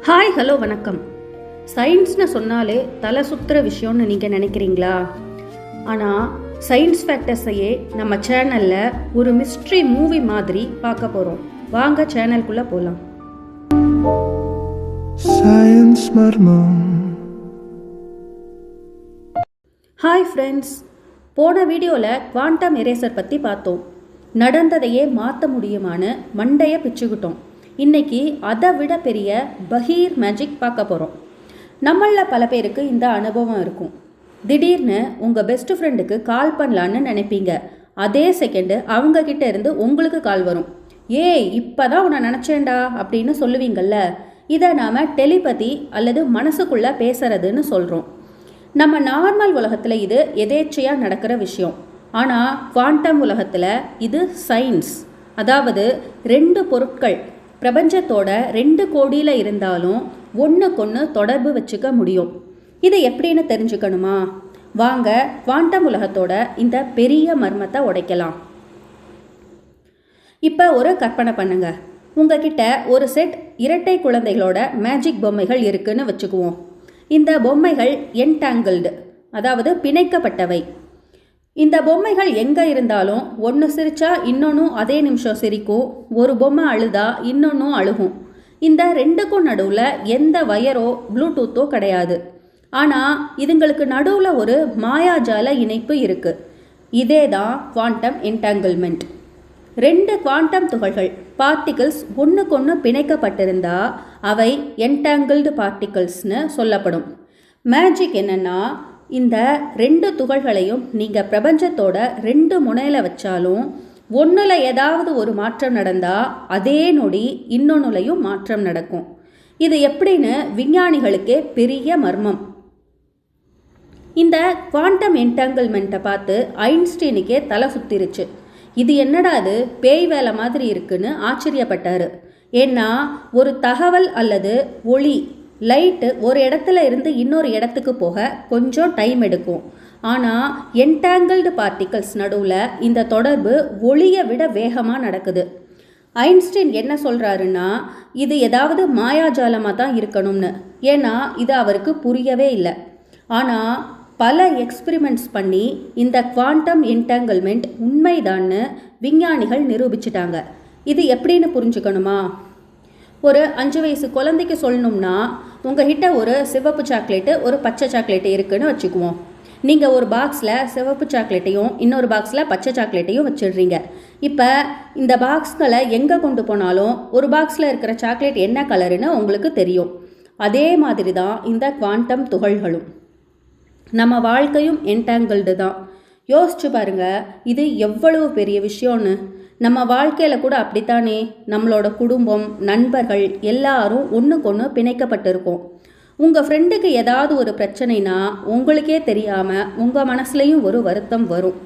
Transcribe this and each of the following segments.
Hi hello வணக்கம். சயின்ஸ்னு சொன்னாலே தலை சுற்றுற விஷயம்னு நீங்கள் நினைக்கிறீங்களா? ஆனால் சயின்ஸ் ஃபேக்டர்ஸையே நம்ம சேனலில் ஒரு மிஸ்ட்ரி மூவி மாதிரி பார்க்க போகிறோம். வாங்க சேனலுக்குள்ளே போகலாம். ஹாய் ஃப்ரெண்ட்ஸ், போன வீடியோவில் குவாண்டம் எரேசர் பற்றி பார்த்தோம். நடந்ததையே மாற்ற முடியுமான்னு மண்டையை பிச்சுக்கிட்டோம். இன்றைக்கி அதை விட பெரிய பகீர் மேஜிக் பார்க்க போகிறோம். நம்மளில் பல பேருக்கு இந்த அனுபவம் இருக்கும். திடீர்னு உங்கள் பெஸ்ட் ஃப்ரெண்டுக்கு கால் பண்ணலான்னு நினைப்பீங்க. அதே செகண்டு அவங்கக்கிட்ட இருந்து உங்களுக்கு கால் வரும். இப்போ தான் உன்னை நினச்சேன்டா அப்படின்னு சொல்லுவீங்கள்ல. இதை நாம் டெலிபதி அல்லது மனசுக்குள்ளே பேசுறதுன்னு சொல்கிறோம். நம்ம நார்மல் உலகத்தில் இது எதேச்சையாக நடக்கிற விஷயம். ஆனால் குவாண்டம் உலகத்தில் இது சயின்ஸ். அதாவது ரெண்டு பொருட்கள் பிரபஞ்சத்தோட 2 கோடியில் இருந்தாலும் ஒன்றுக்கொன்று தொடர்பு வச்சுக்க முடியும். இது எப்படின்னு தெரிஞ்சுக்கணுமா? வாங்க குவாண்டம் உலகத்தோட இந்த பெரிய மர்மத்தை உடைக்கலாம். இப்போ ஒரு கற்பனை பண்ணுங்க. உங்ககிட்ட ஒரு செட் இரட்டை குழந்தைகளோட மேஜிக் பொம்மைகள் இருக்குன்னு வச்சுக்குவோம். இந்த பொம்மைகள் என்டாங்கிள்டு, அதாவது பிணைக்கப்பட்டவை. இந்த பொம்மைகள் எங்கே இருந்தாலும் ஒன்று சிரித்தா இன்னொன்றும் அதே நிமிஷம் சிரிக்கும். ஒரு பொம்மை அழுதா இன்னொன்றும் அழுகும். இந்த ரெண்டுக்கும் நடுவில் எந்த வயரோ ப்ளூடூத்தோ கிடையாது. ஆனால் இதுங்களுக்கு நடுவில் ஒரு மாயாஜால இணைப்பு இருக்குது. இதே தான் குவாண்டம் என்டாங்கிள்மெண்ட். 2 குவாண்டம் துகள்கள் பார்ட்டிகிள்ஸ் ஒன்றுக்கொன்று பிணைக்கப்பட்டிருந்தா அவை என்டாங்கிள்டு பார்ட்டிகிள்ஸ்னு சொல்லப்படும். மேஜிக் என்னென்னா, இந்த 2 துகள்களையும் நீங்கள் பிரபஞ்சத்தோட 2 முனையில் வச்சாலும் ஒன்றில் ஏதாவது ஒரு மாற்றம் நடந்தால் அதே நொடி இன்னொன்னுலையும் மாற்றம் நடக்கும். இது எப்படின்னு விஞ்ஞானிகளுக்கே பெரிய மர்மம். இந்த குவாண்டம் என்டாங்கிள்மெண்ட்டை பார்த்து ஐன்ஸ்டீனுக்கே தலை சுத்திருச்சு. இது என்னடா அது பேய் வேலை மாதிரி இருக்குன்னு ஆச்சரியப்பட்டார். ஏன்னா ஒரு தகவல் அல்லது ஒளி லைட்டு ஒரு இடத்துல இருந்து இன்னொரு இடத்துக்கு போக கொஞ்சம் டைம் எடுக்கும். ஆனால் என்டாங்கிள்டு பார்ட்டிகல்ஸ் நடுவில் இந்த தொடர்பு ஒளியை விட வேகமாக நடக்குது. ஐன்ஸ்டீன் என்ன சொல்கிறாருன்னா, இது ஏதாவது மாயாஜாலமாக தான் இருக்கணும்னு. ஏன்னா இது அவருக்கு புரியவே இல்லை. ஆனால் பல எக்ஸ்பிரிமெண்ட்ஸ் பண்ணி இந்த குவாண்டம் என்டாங்கிள்மெண்ட் உண்மைதான்னு விஞ்ஞானிகள் நிரூபிச்சிட்டாங்க. இது எப்படின்னு புரிஞ்சுக்கணுமா? ஒரு 5 வயசு குழந்தைக்கு சொல்லணும்னா, உங்ககிட்ட ஒரு சிவப்பு சாக்லேட்டு ஒரு பச்சை சாக்லேட்டு இருக்குன்னு வச்சுக்குவோம். நீங்கள் ஒரு பாக்ஸில் சிவப்பு சாக்லேட்டையும் இன்னொரு பாக்ஸில் பச்சை சாக்லேட்டையும் வச்சிடுறீங்க. இப்போ இந்த பாக்ஸ்களை எங்கே கொண்டு போனாலும் ஒரு பாக்ஸில் இருக்கிற சாக்லேட் என்ன கலருன்னு உங்களுக்கு தெரியும். அதே மாதிரி தான் இந்த குவாண்டம் துகள்களும். நம்ம வாழ்க்கையும் என்டாங்கிள்டு தான். யோசிச்சு பாருங்கள், இது எவ்வளவு பெரிய விஷயம்னு. நம்ம வாழ்க்கையில் கூட அப்படித்தானே. நம்மளோட குடும்பம், நண்பர்கள் எல்லாரும் ஒன்றுக்கொன்று பிணைக்கப்பட்டிருக்கோம். உங்கள் ஃப்ரெண்டுக்கு ஏதாவது ஒரு பிரச்சனைனா உங்களுக்கே தெரியாமல் உங்கள் மனசுலையும் ஒரு வருத்தம் வரும்.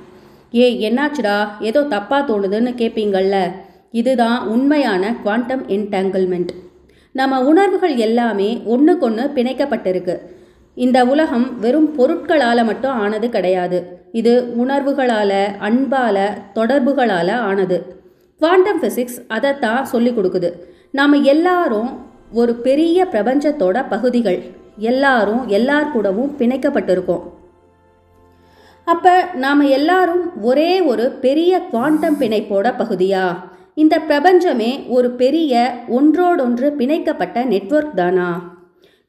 என்னாச்சுடா, ஏதோ தப்பாக தோணுதுன்னு கேட்பீங்கள்ல. இதுதான் உண்மையான குவாண்டம் என்டாங்கிள்மெண்ட். நம்ம உணர்வுகள் எல்லாமே ஒன்றுக்கொன்று பிணைக்கப்பட்டிருக்கு. இந்த உலகம் வெறும் பொருட்களால் மட்டும் ஆனது கிடையாது. இது உணர்வுகளால், அன்பால், தொடர்புகளால் ஆனது. குவாண்டம் ஃபிசிக்ஸ் அதைத்தான் சொல்லி கொடுக்குது. நாம் எல்லாரும் ஒரு பெரிய பிரபஞ்சத்தோட பகுதிகள். எல்லாரும் எல்லார் கூடவும் பிணைக்கப்பட்டிருக்கோம். அப்போ நாம் எல்லாரும் ஒரே ஒரு பெரிய குவாண்டம் பிணைப்போட பகுதியா? இந்த பிரபஞ்சமே ஒரு பெரிய ஒன்றோடொன்று பிணைக்கப்பட்ட நெட்வொர்க் தானா?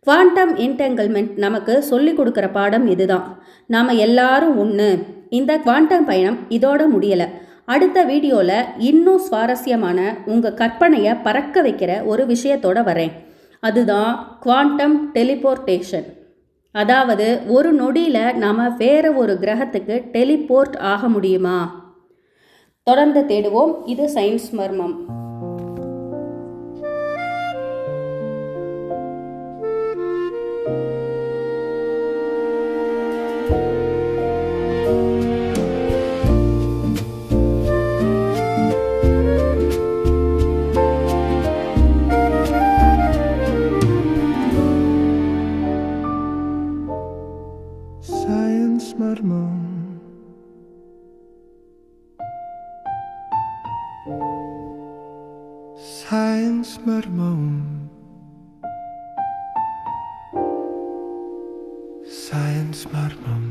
குவாண்டம் என்டாங்கிள்மெண்ட் நமக்கு சொல்லிக் கொடுக்குற பாடம் இதுதான். நாம் எல்லாரும் ஒன்று. இந்த குவாண்டம் பயணம் இதோட முடியலை. அடுத்த வீடியோவில் இன்னும் சுவாரஸ்யமான உங்கள் கற்பனையை பறக்க வைக்கிற ஒரு விஷயத்தோட வரேன். அதுதான் குவாண்டம் டெலிபோர்ட்டேஷன். அதாவது ஒரு நொடியில் நாம் வேறு ஒரு கிரகத்துக்கு டெலிபோர்ட் ஆக முடியுமா? தொடர்ந்து தேடுவோம். இது சயின்ஸ் மர்மம். Science Marmum. Science மர்மம்